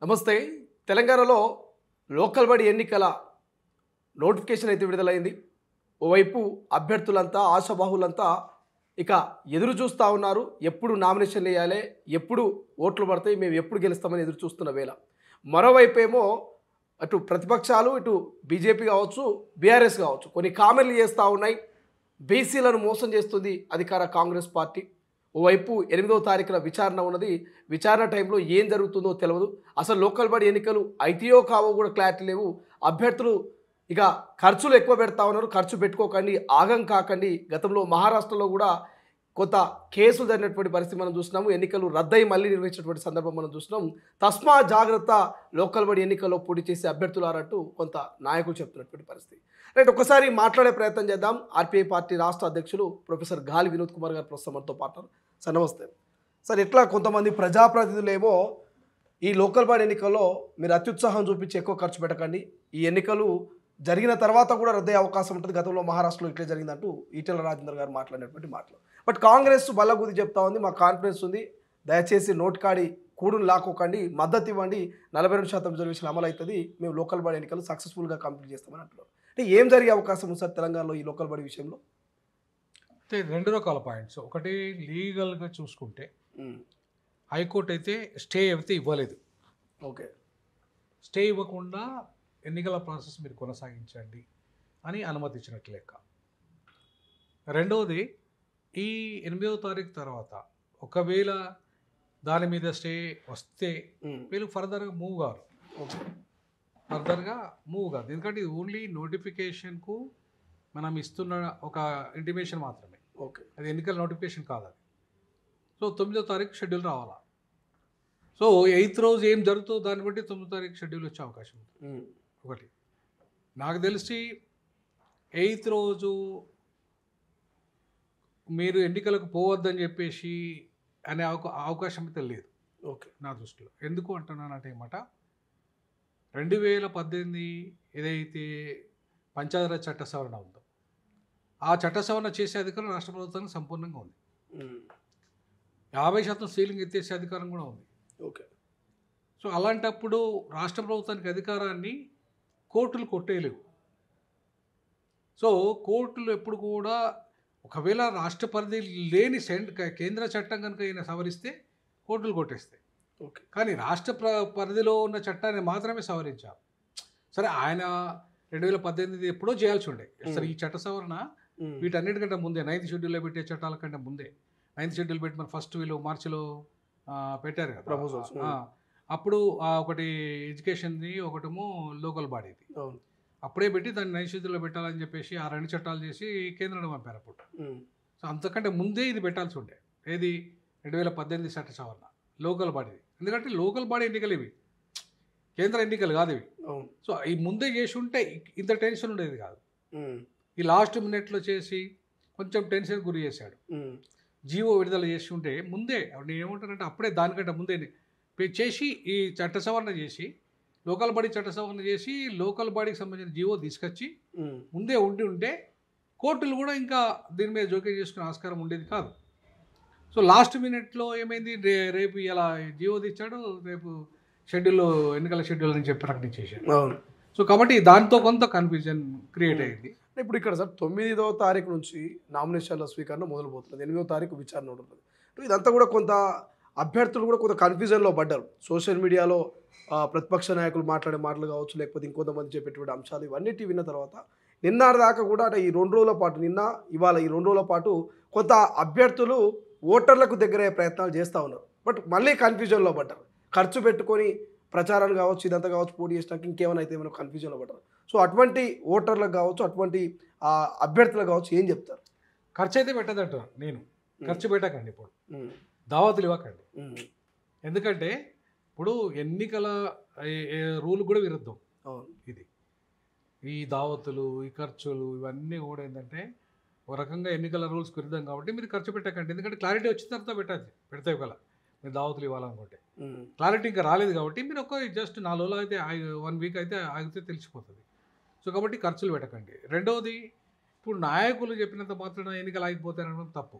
నమస్తే. తెలంగాణలో లోకల్ బడి ఎన్నికల నోటిఫికేషన్ అయితే విడుదలైంది. ఓవైపు అభ్యర్థులంతా ఆశాబాహులంతా ఇక ఎదురు చూస్తూ ఉన్నారు. ఎప్పుడు నామినేషన్లు వేయాలి, ఎప్పుడు ఓట్లు పడతాయి, మేము ఎప్పుడు గెలుస్తామని ఎదురు చూస్తున్న వేళ మరోవైపు ఏమో అటు ప్రతిపక్షాలు ఇటు బీజేపీ కావచ్చు, బీఆర్ఎస్ కావచ్చు కొన్ని కామెంట్లు చేస్తూ ఉన్నాయి. బీసీలను మోసం చేస్తుంది అధికార కాంగ్రెస్ పార్టీ. ఓవైపు 8వ తారీఖున విచారణ ఉన్నది. విచారణ టైంలో ఏం జరుగుతుందో తెలియదు. అసలు లోకల్ బడి ఎన్నికలు అయితేయో కావో కూడా క్లారిటీ లేవు. అభ్యర్థులు ఇక ఖర్చులు ఎక్కువ పెడతా ఉన్నారు. ఖర్చు పెట్టుకోకండి, ఆగం కాకండి. గతంలో మహారాష్ట్రలో కూడా కొంత కేసులు జరిగినటువంటి పరిస్థితి మనం చూసినాము. ఎన్నికలు రద్దయి మళ్ళీ నిర్వహించినటువంటి సందర్భం మనం చూసినాం. తస్మా జాగ్రత్త, లోకల్ బడి ఎన్నికల్లో పోటీ చేసే అభ్యర్థులారంటూ కొంత నాయకులు చెప్తున్నటువంటి పరిస్థితి. రైట్, ఒకసారి మాట్లాడే ప్రయత్నం చేద్దాం. ఆర్పీఐ పార్టీ రాష్ట్ర అధ్యక్షులు ప్రొఫెసర్ గాలి వినోద్ కుమార్ గారు ప్రస్తుతం మనతో పాటు. సార్ నమస్తే. సార్, ఎట్లా కొంతమంది ప్రజాప్రతినిధులు ఏమో ఈ లోకల్ బాడీ ఎన్నికల్లో మీరు అత్యుత్సాహం చూపించి ఎక్కువ ఖర్చు పెట్టకండి, ఈ ఎన్నికలు జరిగిన తర్వాత కూడా రద్దయ్యే అవకాశం ఉంటుంది, గతంలో మహారాష్ట్రలో ఇట్లే జరిగిందంటూ ఈటెల రాజేందర్ గారు మాట్లాడినటువంటి మాటలు. బట్ కాంగ్రెస్ బల్లగుద్ది చెప్తా ఉంది, మాకు కాన్ఫిడెన్స్ ఉంది, దయచేసి నోటికాడి కూడును లాక్కోకండి, మద్దతు ఇవ్వండి, 42% రిజర్వేషన్ అమలు అవుతుంది, మేము లోకల్ బాడీ ఎన్నికలు సక్సెస్ఫుల్గా కంప్లీట్ చేస్తామని అంటున్నారు. అంటే ఏం జరిగే అవకాశం ఉంది సార్ తెలంగాణలో ఈ లోకల్ బాడీ విషయంలో? అయితే రెండు రకాల పాయింట్స్. ఒకటి, లీగల్గా చూసుకుంటే హైకోర్టు అయితే స్టే అయితే ఇవ్వలేదు. ఓకే, స్టే ఇవ్వకుండా ఎన్నికల ప్రాసెస్ మీరు కొనసాగించండి అని అనుమతి ఇచ్చినట్లు లెక్క. రెండవది, ఈ 8వ తారీఖు తర్వాత ఒకవేళ దాని మీద స్టే వస్తే వీళ్ళు ఫర్దర్గా మూవ్ కారు. ఎందుకంటే ఇది ఓన్లీ నోటిఫికేషన్కు మనం ఇస్తున్న ఒక ఇంటిమేషన్ మాత్రమే. ఓకే, అది ఎన్నికల నోటిఫికేషన్ కాదు అది. సో 9వ తారీఖు షెడ్యూల్ రావాలా. సో 8th రోజు ఏం జరుగుతుందో దాన్ని బట్టి 9వ తారీఖు షెడ్యూల్ వచ్చే అవకాశం ఉంది. ఒకటి, నాకు తెలిసి 8th రోజు మీరు ఎన్నికలకు పోవద్దని చెప్పేసి అనే అవకాశం అయితే లేదు. ఓకే, నా దృష్టిలో. ఎందుకు అంటున్నానంటే మాట, 2018 ఏదైతే పంచాయతీరాజ్ చట్ట సవరణ ఉందో ఆ చట్ట సవరణ చేసే అధికారం రాష్ట్ర ప్రభుత్వానికి సంపూర్ణంగా ఉంది. 50% సీలింగ్ ఎత్తేసే అధికారం కూడా ఉంది. ఓకే, సో అలాంటప్పుడు రాష్ట్ర ప్రభుత్వానికి అధికారాన్ని కోర్టులు కొట్టేయలేవు. సో కోర్టులు ఎప్పుడు కూడా ఒకవేళ రాష్ట్ర పరిధి లేని కేంద్ర చట్టం కనుక ఈయన సవరిస్తే కోర్టులు కొట్టేస్తాయి. ఓకే, కానీ రాష్ట్ర పరిధిలో ఉన్న చట్టాన్ని మాత్రమే సవరించారు. సరే, ఆయన 2018 ఎప్పుడో చేయాల్సి ఉండే. సరే, ఈ చట్ట సవరణ వీటన్నిటికంటే ముందే 9th షెడ్యూల్లో పెట్టే చట్టాల కంటే ముందే 9th షెడ్యూల్ పెట్టి మన ఫస్ట్ వీళ్ళు మార్చిలో పెట్టారు కదా ప్రపోజల్స్. అప్పుడు ఒకటి ఎడ్యుకేషన్ది, ఒకటేమో లోకల్ బాడీది అప్పుడే పెట్టి దాన్ని 9th షెడ్యూల్లో పెట్టాలని చెప్పేసి ఆ 2 చట్టాలు చేసి కేంద్రాన్ని పంపారు అప్పుడు. సో అంతకంటే ముందే ఇది పెట్టాల్సి ఉండే. ఏది 2018 చట్ట సవరణ లోకల్ బాడీది. ఎందుకంటే లోకల్ బాడీ ఎన్నికలు ఇవి, కేంద్ర ఎన్నికలు కాదు ఇవి. సో ఈ ముందే చేసి ఉంటే ఇంత టెన్షన్ ఉండేది కాదు. ఈ లాస్ట్ మినిట్లో చేసి కొంచెం టెన్షన్ గురి చేశాడు. జీవో విడుదల చేసి ఉంటే ముందే, నేను ఏమంటానంటే అప్పుడే దానికంటే ముందే చేసి ఈ చట్ట సవరణ చేసి లోకల్ బాడీ చట్ట సవరణ చేసి లోకల్ బాడీకి సంబంధించిన జీవో తీసుకొచ్చి ముందే ఉంటే కోర్టులు కూడా ఇంకా దీని మీద జోక్యం చేసుకునే ఆస్కారం ఉండేది కాదు. సో లాస్ట్ మినిట్లో ఏమైంది, రేపు ఇలా జీవో తెచ్చాడు, రేపు షెడ్యూల్ ఎన్నికల షెడ్యూల్ అని చెప్పి ప్రకటించేసాడు. సో కాబట్టి దాంతో కొంత కన్ఫ్యూజన్ క్రియేట్ అయ్యింది. ఇప్పుడు ఇక్కడ సార్ 9వ తారీఖు నుంచి నామినేషన్ల స్వీకరణ మొదలుపోతుంది, 8వ తారీఖు విచారణ ఉంటుంది. ఇదంతా కూడా కొంత అభ్యర్థులు కూడా కొంత కన్ఫ్యూజన్లో పడ్డారు. సోషల్ మీడియాలో ప్రతిపక్ష నాయకులు మాట్లాడే మాటలు కావచ్చు, లేకపోతే ఇంకొంతమంది చెప్పేటువంటి అంశాలు ఇవన్నిటి విన్న తర్వాత నిన్నటి దాకా కూడా అంటే ఈ 2 రోజుల పాటు, నిన్న ఇవాళ ఈ 2 రోజుల పాటు కొంత అభ్యర్థులు ఓటర్లకు దగ్గరయ్యే ప్రయత్నాలు చేస్తూ ఉన్నారు. బట్ మళ్ళీ కన్ఫ్యూజన్లో పడ్డారు. ఖర్చు పెట్టుకొని ప్రచారాలు కావచ్చు, ఇదంతా కావచ్చు, పోటీ చేసినాక ఇంకేమైనా అయితే ఏమైనా కన్ఫ్యూజన్లో పడ్డారు. సో అటువంటి ఓటర్లకు కావచ్చు, అటువంటి అభ్యర్థులకు కావచ్చు ఏం చెప్తారు? ఖర్చు అయితే పెట్టదంట. నేను ఖర్చు పెట్టకండి, ఇప్పుడు దావతులు ఇవ్వకండి. ఎందుకంటే ఇప్పుడు ఎన్నికల రూల్ కూడా విరుద్ధం ఇది. ఈ దావతులు, ఈ ఖర్చులు ఇవన్నీ కూడా ఏంటంటే ఒక రకంగా ఎన్నికల రూల్స్కి విరుద్ధం. కాబట్టి మీరు ఖర్చు పెట్టకండి. ఎందుకంటే క్లారిటీ వచ్చిన తర్వాత పెడతాయి ఒకవేళ మీరు దావతులు ఇవ్వాలనుకుంటే. క్లారిటీ ఇంకా రాలేదు కాబట్టి మీరు జస్ట్ 4 రోజులు అయితే 1 వీక్ అయితే ఆగితే తెలిసిపోతుంది. సో కాబట్టి ఖర్చులు పెట్టకండి. రెండవది, ఇప్పుడు నాయకులు చెప్పినంత మాత్రాన ఎన్నికలు ఆగిపోతారనడం తప్పు.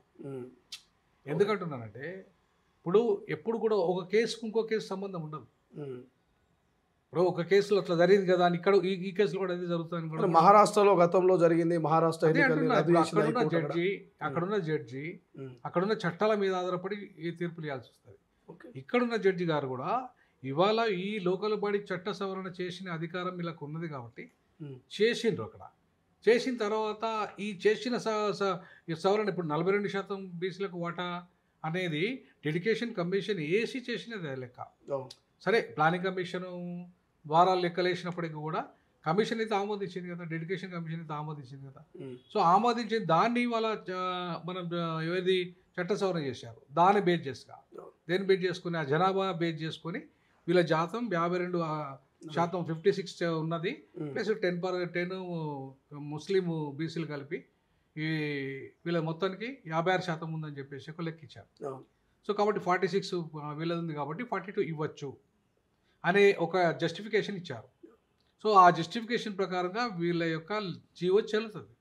ఎందుకంటున్నానంటే ఇప్పుడు ఎప్పుడు కూడా ఒక కేసుకు ఇంకో కేసు సంబంధం ఉండదు. ఇప్పుడు ఒక కేసులో అట్లా జరిగింది కదా అని ఇక్కడ ఈ కేసులో కూడా అదే జరుగుతుంది కూడా మహారాష్ట్రలో గతంలో జరిగింది, మహారాష్ట్ర అదే ఎన్నికల్ని అంటున్నా. రద్దు ఇప్పుడు చేసింది అక్కడున్న హైకోర్టు అక్కడ. జడ్జి ఉమ్. అక్కడున్న చట్టాల మీద ఆధారపడి ఈ తీర్పులు ఇవ్వాల్సి వస్తుంది. ఓకే. ఇక్కడున్న జడ్జి గారు కూడా ఇవాళ ఈ లోకల్ బాడీ చట్ట సవరణ చేసిన అధికారం వీళ్ళకు ఉన్నది కాబట్టి ఉమ్. చేసిండ్రు. అక్కడ చేసిన తర్వాత ఈ చేసిన ఈ సవరణ ఇప్పుడు 42% బీసీలకు వాటా అనేది డెడికేషన్ కమిషన్ వేసి చేసినది లెక్క. అవును. సరే ప్లానింగ్ కమిషన్ ద్వారాలు లెక్కలేసినప్పటికీ కూడా కమిషన్ అయితే ఆమోదించింది కదా, డెడికేషన్ కమిషన్ అయితే ఆమోదించింది కదా. ఉమ్. సో ఆమోదించిన దాన్ని వాళ్ళ మనం ఏది చట్ట సవరణ చేశారు దాన్ని బేస్ చేసుగా దేన్ని బేస్ చేసుకుని ఆ జనాభా బేస్ చేసుకొని వీళ్ళ శాతం 52% 56 ఉన్నది, ఉమ్. ప్లస్ 10 ముస్లిం బీసీలు కలిపి ఈ వీళ్ళ మొత్తానికి 56% ఉందని చెప్పేసి ఒక లెక్క ఇచ్చారు. అవును. సో కాబట్టి 46 వీళ్ళది ఉంది కాబట్టి 42 ఇవ్వచ్చు అనే ఒక జస్టిఫికేషన్ ఇచ్చారు. సో ఆ జస్టిఫికేషన్ ప్రకారంగా వీళ్ళ యొక్క జీవో చెల్లుతుంది.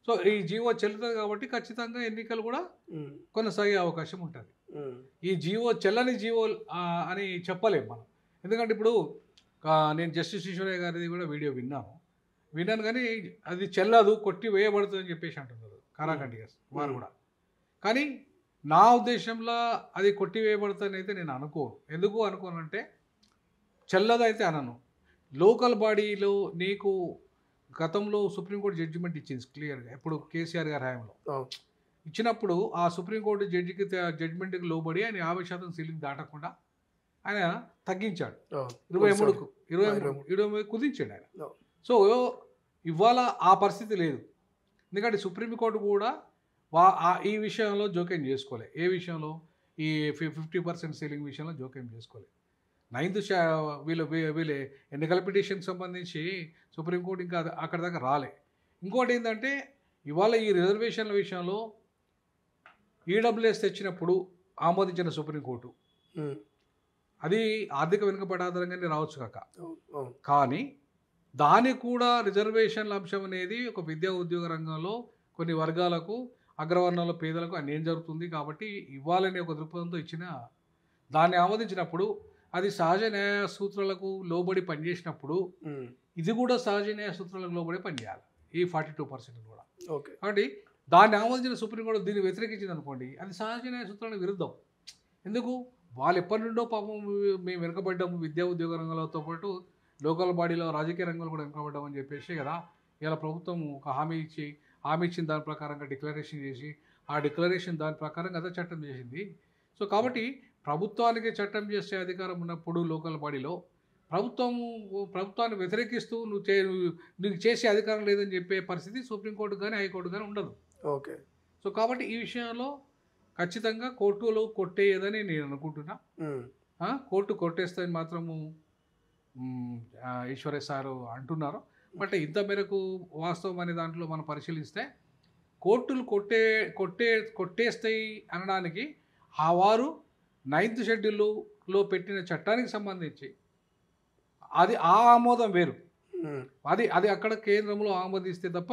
సో ఈ జీవో చెల్లుతుంది కాబట్టి ఖచ్చితంగా ఎన్నికలు కూడా ఉమ్. కొనసాగే అవకాశం ఉంటుంది. ఉమ్. ఈ జీవో చెల్లని జీవో అని చెప్పలేము మనం. ఎందుకంటే ఇప్పుడు నేను జస్టిస్ ఈశ్వరయ్య గారిది కూడా వీడియో విన్నాను కానీ అది చెల్లదు, కొట్టి వేయబడుతుంది అని చెప్పేసి అంటున్నారు కారాఖండి వారు కూడా. కానీ నా ఉద్దేశంలో అది కొట్టి వేయబడుతుంది అయితే నేను అనుకోను. ఎందుకు అనుకోనంటే చెల్లదైతే అనను. లోకల్ బాడీలో నీకు గతంలో సుప్రీంకోర్టు జడ్జిమెంట్ ఇచ్చింది క్లియర్గా, ఇప్పుడు కేసీఆర్ గారి హయాంలో అవును. ఇచ్చినప్పుడు ఆ సుప్రీంకోర్టు జడ్జికి జడ్జిమెంట్కి లోబడి ఆయన 50% సీలింగ్ దాటకుండా ఆయన తగ్గించాడు. అవును. 23కు 23 కుదించాడు ఆయన. అవును. సో ఇవాళ ఆ పరిస్థితి లేదు. ఎందుకంటే సుప్రీంకోర్టు కూడా ఈ విషయంలో జోక్యం చేసుకోలే. ఏ విషయంలో? ఈ 50% సీలింగ్ విషయంలో జోక్యం చేసుకోలే. 9th వీళ్ళ ఎన్నికల పిటిషన్కి సంబంధించి సుప్రీంకోర్టు ఇంకా అక్కడ దాకా రాలే. ఇంకోటి ఏంటంటే ఇవాళ ఈ రిజర్వేషన్ల విషయంలో ఈడబ్ల్యూఎస్ తెచ్చినప్పుడు ఆమోదించిన సుప్రీంకోర్టు ఉమ్. అది ఆర్థిక వెనుకబడి ఆధారంగానే రావచ్చు కాక, అవును. అవును. కానీ దానికి కూడా రిజర్వేషన్ల అంశం అనేది ఒక విద్యా ఉద్యోగ రంగంలో కొన్ని వర్గాలకు, అగ్రవర్ణాల పేదలకు అన్యాయం జరుగుతుంది కాబట్టి ఇవ్వాలనే ఒక దృక్పథంతో ఇచ్చిన దాన్ని ఆమోదించినప్పుడు అది సహజ న్యాయ సూత్రాలకు లోబడి పనిచేసినప్పుడు ఉమ్. ఇది కూడా సహజ న్యాయ సూత్రాలకు లోబడి పనిచేయాలి, ఈ 42% కూడా. ఓకే. కాబట్టి దాన్ని ఆమోదించిన సుప్రీంకోర్టు దీన్ని వ్యతిరేకించింది అనుకోండి, అది సహజ న్యాయ సూత్రాలకు విరుద్ధం. ఎందుకు? వాళ్ళు ఎప్పటి నుండో పాపం మేము వెనుకబడ్డాము విద్యా ఉద్యోగ రంగంతో పాటు లోకల్ బాడీలో రాజకీయ రంగంలో కూడా వెనుకబడ్డామని చెప్పేసి కదా ఇలా ప్రభుత్వం ఒక హామీ ఇచ్చిన దాని ప్రకారంగా డిక్లరేషన్ చేసి ఆ డిక్లరేషన్ దాని ప్రకారంగా అదే చట్టం చేసింది. సో కాబట్టి ప్రభుత్వానికి చట్టం చేసే అధికారం ఉన్నప్పుడు లోకల్ బాడీలో ప్రభుత్వాన్ని వ్యతిరేకిస్తూ నువ్వు చేసే అధికారం లేదని చెప్పే పరిస్థితి సుప్రీంకోర్టు కానీ హైకోర్టు కానీ ఉండదు. ఓకే. సో కాబట్టి ఈ విషయంలో ఖచ్చితంగా కోర్టులో కొట్టేయదని నేను అనుకుంటున్నా. కోర్టు కొట్టేస్తుంది మాత్రము ఈశ్వరయ్య సారు అంటున్నారు. బట్ ఇంత మేరకు వాస్తవం అనే దాంట్లో మనం పరిశీలిస్తే కోర్టులు కొట్టేస్తాయి అనడానికి వారు 9th షెడ్యూల్లో పెట్టిన చట్టానికి సంబంధించి అది ఆమోదం వేరు. అది అక్కడ కేంద్రంలో ఆమోదిస్తే తప్ప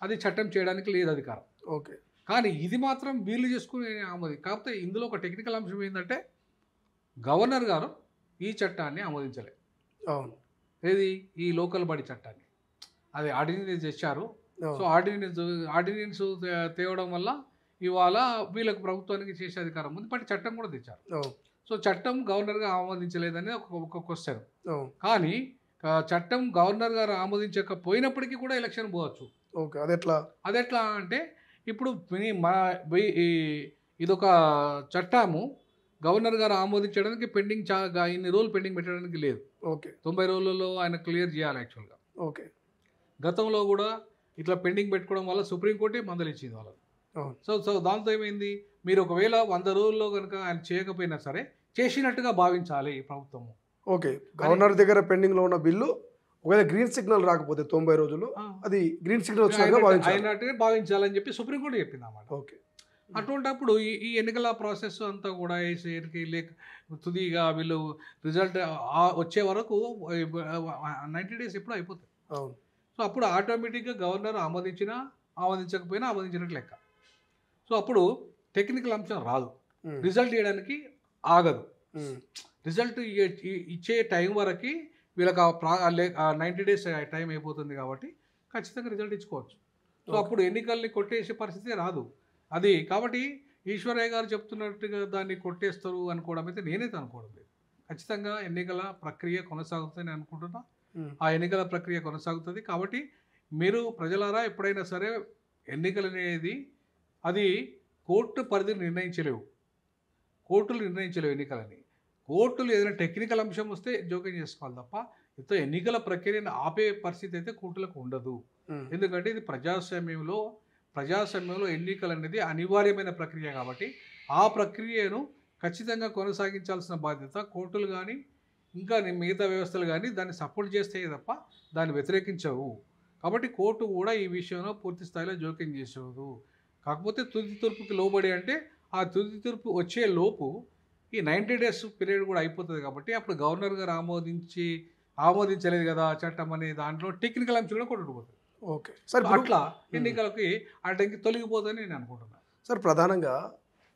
అది చట్టం చేయడానికి లేదు అధికారం. ఓకే. కానీ ఇది మాత్రం వీళ్ళు చేసుకుని కాకపోతే ఇందులో ఒక టెక్నికల్ అంశం ఏంటంటే గవర్నర్ గారు ఈ చట్టాన్ని ఆమోదించలేదు. అవును. ఏది? ఈ లోకల్ బాడీ చట్టాన్ని. అది ఆర్డినెన్స్ తెచ్చారు. సో ఆర్డినెన్స్ తేవడం వల్ల ఇవాళ వీళ్ళకి ప్రభుత్వానికి చేసే అధికారం ఉంది, బట్ చట్టం కూడా తెచ్చారు. సో చట్టం గవర్నర్గా ఆమోదించలేదని ఒక క్వశ్చన్. కానీ చట్టం గవర్నర్ గారు ఆమోదించకపోయినప్పటికీ కూడా ఎలక్షన్ పోవచ్చు. ఓకే. అదెట్లా అంటే ఇప్పుడు ఇదొక చట్టము గవర్నర్ గారు ఆమోదించడానికి ఇన్ని రోజులు పెండింగ్ పెట్టడానికి లేదు. ఓకే. 90 రోజులలో ఆయన క్లియర్ చేయాలి యాక్చువల్గా. ఓకే. గతంలో కూడా ఇట్లా పెండింగ్ పెట్టుకోవడం వల్ల సుప్రీంకోర్టే మందలు ఇచ్చింది వాళ్ళకి. సో దాంతో ఏమైంది? మీరు ఒకవేళ 100 రోజుల్లో కనుక ఆయన చేయకపోయినా సరే చేసినట్టుగా భావించాలి ప్రభుత్వము. ఓకే. గవర్నర్ దగ్గర పెండింగ్లో ఉన్న బిల్లు ఒకవేళ గ్రీన్ సిగ్నల్ రాకపోతే 90 రోజుల్లో అది గ్రీన్ సిగ్నల్ అయినట్టుగా భావించాలని చెప్పి సుప్రీంకోర్టు చెప్పింది అన్నమాట. ఓకే. అటువంటిప్పుడు ఈ ఎన్నికల ప్రాసెస్ అంతా కూడా తుదిగా వీళ్ళు రిజల్ట్ వచ్చే వరకు 90 days ఎప్పుడు అయిపోతాయి. సో అప్పుడు ఆటోమేటిక్గా గవర్నర్ ఆమోదించకపోయినా ఆమోదించినట్టు లెక్క. సో అప్పుడు టెక్నికల్ అంశం రాదు, రిజల్ట్ ఇవ్వడానికి ఆగదు. రిజల్ట్ ఇచ్చే టైం వరకు వీళ్ళకి 90 డేస్ టైం అయిపోతుంది కాబట్టి ఖచ్చితంగా రిజల్ట్ ఇచ్చుకోవచ్చు. సో అప్పుడు ఎన్నికల్ని కొట్టేసే పరిస్థితి రాదు. అది కాబట్టి ఈశ్వరయ్య గారు చెప్తున్నట్టుగా దాన్ని కొట్టేస్తారు అనుకోవడం అయితే నేనైతే అనుకోవడం లేదు. ఖచ్చితంగా ఎన్నికల ప్రక్రియ కొనసాగుతుందని అనుకుంటున్నా. ఆ ఎన్నికల ప్రక్రియ కొనసాగుతుంది. కాబట్టి మీరు ప్రజలారా ఎప్పుడైనా సరే ఎన్నికలు అనేది అది కోర్టు పరిధిని నిర్ణయించలేవు. కోర్టులు నిర్ణయించలేవు ఎన్నికలని. కోర్టులు ఏదైనా టెక్నికల్ అంశం వస్తే జోక్యం చేసుకోవాలి తప్ప ఇంత ఎన్నికల ప్రక్రియను ఆపే పరిస్థితి అయితే కోర్టులకు ఉండదు. ఎందుకంటే ఇది ప్రజాస్వామ్యంలో ఎన్నికలు అనేది అనివార్యమైన ప్రక్రియ కాబట్టి ఆ ప్రక్రియను ఖచ్చితంగా కొనసాగించాల్సిన బాధ్యత కోర్టులు కానీ ఇంకా మిగతా వ్యవస్థలు కానీ దాన్ని సపోర్ట్ చేస్తే తప్ప దాన్ని వ్యతిరేకించవు. కాబట్టి కోర్టు కూడా ఈ విషయంలో పూర్తి స్థాయిలో జోక్యం చేసేది. కాకపోతే తుది తీర్పుకి లోబడి అంటే ఆ తుది తీర్పు వచ్చే లోపు ఈ 90 డేస్ పీరియడ్ కూడా అయిపోతుంది కాబట్టి అప్పుడు గవర్నర్ గారు ఆమోదించలేదు కదా చట్టం అనే దాంట్లో టెక్నికల్ అంశం కూడా కొట్టుకుపోతుంది. ఓకే సార్, అట్లా ఎన్నికలకి అడ్డంకి తొలగిపోతుందని నేను అనుకుంటున్నాను. సార్ ప్రధానంగా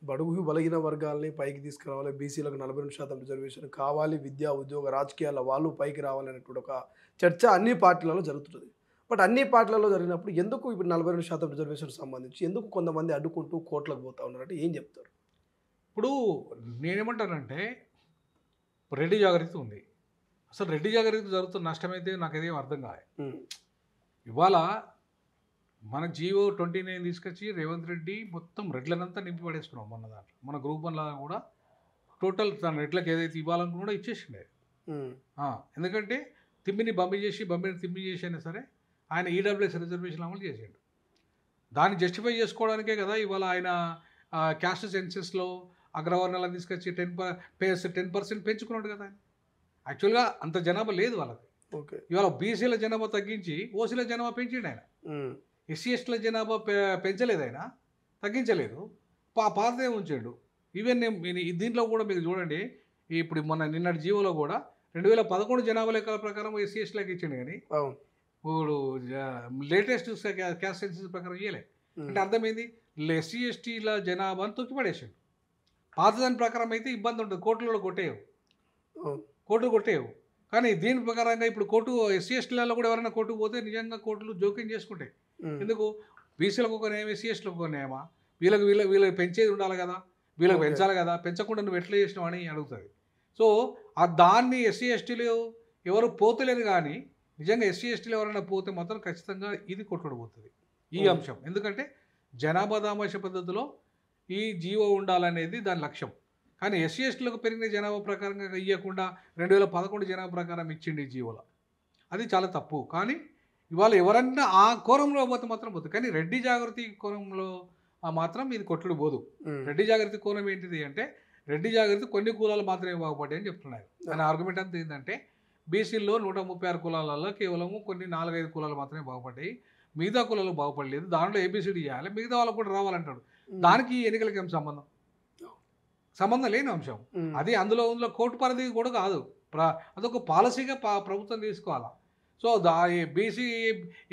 బడుగు బలహీన వర్గాల్ని పైకి తీసుకురావాలి, బీసీలకు 42% రిజర్వేషన్ కావాలి, విద్యా ఉద్యోగ రాజకీయాల వాళ్ళు పైకి రావాలనేటువంటి ఒక చర్చ అన్ని పార్టీలలో జరుగుతుంది. బట్ అన్ని పార్టీలలో జరిగినప్పుడు ఎందుకు ఇప్పుడు 42% రిజర్వేషన్ సంబంధించి ఎందుకు కొంతమంది అడ్డుకుంటూ కోర్టులకు పోతా ఉన్నారంటే ఏం చెప్తారు? ఇప్పుడు నేనేమంటానంటే రెడ్డి జాగృతి ఉంది. అసలు రెడ్డి జాగృతి జరుగుతున్న నష్టమైతే నాకు అదేం అర్థం కాదు. ఇవాళ మన జీవో 29 తీసుకొచ్చి రేవంత్ రెడ్డి మొత్తం రెడ్లనంతా నింపి పడేసుకున్నాం. మొన్న దాంట్లో మన గ్రూప్ 1 కూడా టోటల్ తన రెడ్లకు ఏదైతే ఇవ్వాలనుకున్నా కూడా ఇచ్చేసిండే. ఎందుకంటే తిమ్మిని తిమ్మి చేసి అయినా సరే ఆయన ఈడబ్ల్యూఎస్ రిజర్వేషన్ అమలు చేసాడు. దాన్ని జస్టిఫై చేసుకోవడానికే కదా ఇవాళ ఆయన క్యాస్ట్ సెన్సెస్లో అగ్రవర్ణాలను తీసుకొచ్చి 10% పెంచుకున్నాడు కదా ఆయన. యాక్చువల్గా అంత జనాభా లేదు వాళ్ళకి. ఓకే, ఇవాళ బీసీల జనాభా తగ్గించి ఓసీల జనాభా పెంచిండు ఆయన. ఎస్సీ ఎస్టీల జనాభా పెంచలేదు ఆయన, తగ్గించలేదు, పాతదే ఉంచాడు. ఈవెన్ దీంట్లో కూడా మీకు చూడండి, ఇప్పుడు మన నిన్నటి జీవోలో కూడా 2011 జనాభా లెక్కల ప్రకారం ఎస్సీ ఎస్టీలకు ఇచ్చిండు కానీ ఇప్పుడు లేటెస్ట్ క్యాస్ట్ సెన్సస్ ప్రకారం ఇవ్వలే. అంటే అర్థమైంది ఎస్సీ ఎస్టీల జనాభాను తొక్కిపడేసాడు. పాతదాని ప్రకారం అయితే ఇబ్బంది ఉంటుంది, కోర్టులలో కొట్టేయవు. కానీ దీని ప్రకారంగా ఇప్పుడు కోర్టు ఎస్సీ ఎస్టీలలో కూడా ఎవరైనా కోర్టుకు పోతే నిజంగా కోర్టులు జోక్యం చేసుకుంటాయి. ఎందుకు బీసీలకు ఒక న్యాయం, ఎస్సీ ఎస్టీలకు ఒక న్యాయమా? వీళ్ళకి పెంచేది ఉండాలి కదా, వీళ్ళకి పెంచాలి కదా, పెంచకుండా నువ్వు ఎట్లా చేసినావు అని అడుగుతుంది. సో దాన్ని ఎస్సీ ఎస్టీలు ఎవరు పోతలేరు కానీ నిజంగా ఎస్సీ ఎస్టీలు ఎవరైనా పోతే మాత్రం ఖచ్చితంగా ఇది కొట్టుకుపోతుంది ఈ అంశం. ఎందుకంటే జనాభా దామాష పద్ధతిలో ఈ జీవో ఉండాలనేది దాని లక్ష్యం. కానీ ఎస్సీ ఎస్టీలకు పెరిగిన జనాభా ప్రకారంగా ఇవ్వకుండా 2011 జనాభా ప్రకారం ఇచ్చిండి ఈ జీవోలో. అది చాలా తప్పు. కానీ ఇవాళ ఎవరన్నా ఆ కోణంలో పోతే మాత్రం పోతుంది. కానీ రెడ్డి జాగృతి కోణంలో మాత్రం ఇది కొట్టుడు పోదు. రెడ్డి జాగృతి కోణం ఏంటిది అంటే రెడ్డి జాగృతి కొన్ని కులాలు మాత్రమే బాగుపడ్డాయి అని చెప్తున్నారు. దాని ఆర్గ్యుమెంట్ అంతా ఏంటంటే బీసీల్లో 136 కులాలలో కేవలము కొన్ని 4-5 కులాలు మాత్రమే బాగుపడ్డాయి, మిగతా కులాలు బాగుపడలేదు. దాంట్లో ఏబిసిడి చేయాలి, మిగతా వాళ్ళకు కూడా రావాలంటాడు. దానికి ఎన్నికలకి ఏం సంబంధం లేని అంశం అది. అందులో కోర్టు పరిధి కూడా కాదు, అదొక పాలసీగా ప్రభుత్వం తీసుకోవాలా. సో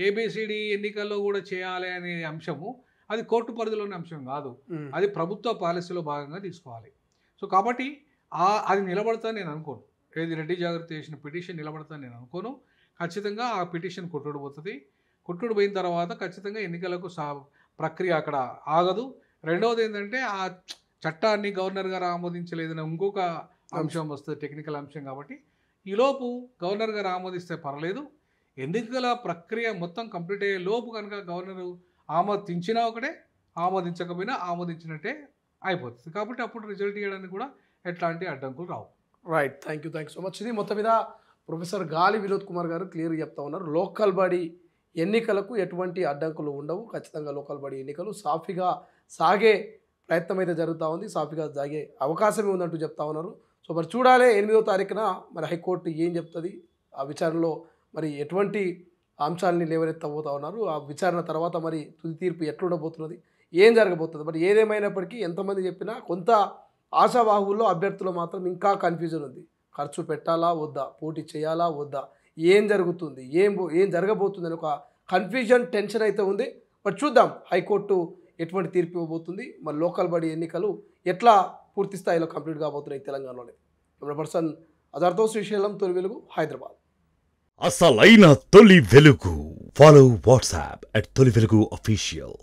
ఏబిసిడి ఎన్నికల్లో కూడా చేయాలి అనే అంశము అది కోర్టు పరిధిలోని అంశం కాదు, అది ప్రభుత్వ పాలసీలో భాగంగా తీసుకోవాలి. సో కాబట్టి అది నిలబడతాను నేను అనుకోను. ఏది రెడ్డి జాగృతి చేసిన పిటిషన్ నిలబడతాను నేను అనుకోను. ఖచ్చితంగా ఆ పిటిషన్ కొట్టుడు పోతుంది. కొట్టుడు పోయిన తర్వాత ఖచ్చితంగా ఎన్నికలకు ప్రక్రియ అక్కడ ఆగదు. రెండవది ఏంటంటే ఆ చట్టాన్ని గవర్నర్ గారు ఆమోదించలేదని ఇంకొక అంశం వస్తుంది, టెక్నికల్ అంశం. కాబట్టి ఈలోపు గవర్నర్ గారు ఆమోదిస్తే పర్లేదు, ఎన్నికల ప్రక్రియ మొత్తం కంప్లీట్ అయ్యే లోపు కనుక గవర్నరు ఆమోదించినా ఒకటే, ఆమోదించకపోయినా ఆమోదించినట్టే అయిపోతుంది. కాబట్టి అప్పుడు రిజల్ట్ ఇవ్వడానికి కూడా ఎట్లాంటి అడ్డంకులు రావు. Right, thank you so much. ఇది మొత్తం మీద ప్రొఫెసర్ గాలి వినోద్ కుమార్ గారు క్లియర్గా చెప్తా ఉన్నారు. లోకల్ బాడీ ఎన్నికలకు ఎటువంటి అడ్డంకులు ఉండవు, ఖచ్చితంగా లోకల్ బాడీ ఎన్నికలు సాఫీగా సాగే ప్రయత్నం అయితే జరుగుతూ ఉంది, సాఫీగా సాగే అవకాశమే ఉందంటూ చెప్తా ఉన్నారు. సో మరి చూడాలి 8వ తారీఖున మరి హైకోర్టు ఏం చెప్తుంది, ఆ విచారణలో మరి ఎటువంటి అంశాలని లేవనెత్తబోతా ఉన్నారు, ఆ విచారణ తర్వాత మరి తుది తీర్పు ఎట్లుండబోతున్నది, ఏం జరగబోతుంది. మరి ఏదేమైనప్పటికీ ఎంతమంది చెప్పినా కొంత ఆశావాహువుల్లో అభ్యర్థులు మాత్రం ఇంకా కన్ఫ్యూజన్ ఉంది. ఖర్చు పెట్టాలా వద్దా, పోటీ చేయాలా వద్దా, ఏం జరుగుతుంది, ఏం జరగబోతుంది అని ఒక కన్ఫ్యూజన్ టెన్షన్ అయితే ఉంది. బట్ చూద్దాం హైకోర్టు ఎటువంటి తీర్పు ఇవ్వబోతుంది, మరి లోకల్ బాడీ ఎన్నికలు ఎట్లా పూర్తి స్థాయిలో కంప్లీట్ కాబోతున్నాయి తెలంగాణలోనే. పర్సన్ అజార్తో శ్రీశైలం, తొలి వెలుగు, హైదరాబాద్. అసలైన తొలి వెలుగు. ఫాలో వాట్సాప్ @తొలి వెలుగు official.